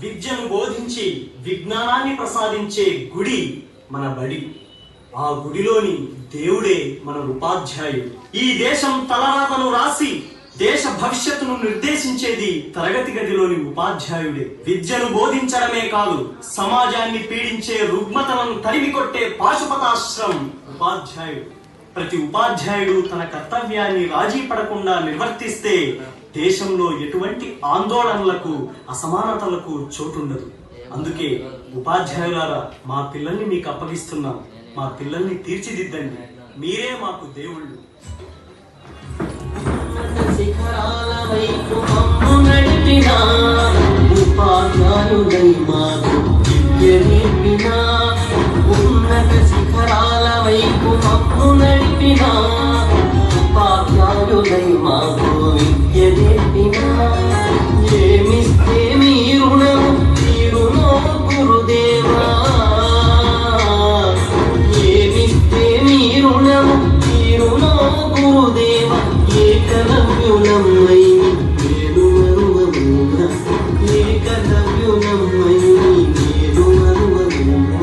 విద్యను బోధించి విజ్ఞానాన్ని ప్రసాదించే గుడి మన బడి. ఆ గుడిలోని దేవుడే మన ఉపాధ్యాయుడు. ఈ దేశం తలరాతను రాసి దేశ భవిష్యత్తును నిర్దేశించేది తరగతి గదిలోని ఉపాధ్యాయుడే. విద్యను బోధించడమే కాదు, సమాజాన్ని పీడించే రుగ్మతలను తరిమి కొట్టే పాశుపతాశ్రం ఉపాధ్యాయుడు. ప్రతి ఉపాధ్యాయుడు తన కర్తవ్యాన్ని రాజీ పడకుండా నిర్వర్తిస్తే దేశంలో ఎటువంటి ఆందోళనలకు, అసమానతలకు చోటుండదు. అందుకే ఉపాధ్యాయులారా, మా పిల్లల్ని మీకు అప్పగిస్తున్నాం. మా పిల్లల్ని తీర్చిదిద్దండి. మీరే మాకు దేవుళ్ళు. శిఖరాల వైపు మమ్ము నడిపినా, ఉపాధ్యాయులై మాకు విద్య నేర్పినా. ఉన్నత శిఖరాల వైపు మమ్ము నడిపినా, ఉపాధ్యాయులై మాకు విద్య నేర్పినా. ఏమిస్తే మీ రుణము తీరునో గురుదేవా, ఏమిస్తే మీ రుణము తీరునో గురుదేవా. ఏకలవ్యునమై నేడు మరువమున, ఏకలవ్యునమై నేడు మరువమున.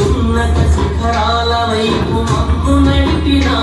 ఉన్నత శిఖరాల వైపు మమ్ము నడిపినా,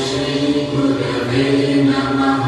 శ్రీ గురవే నమః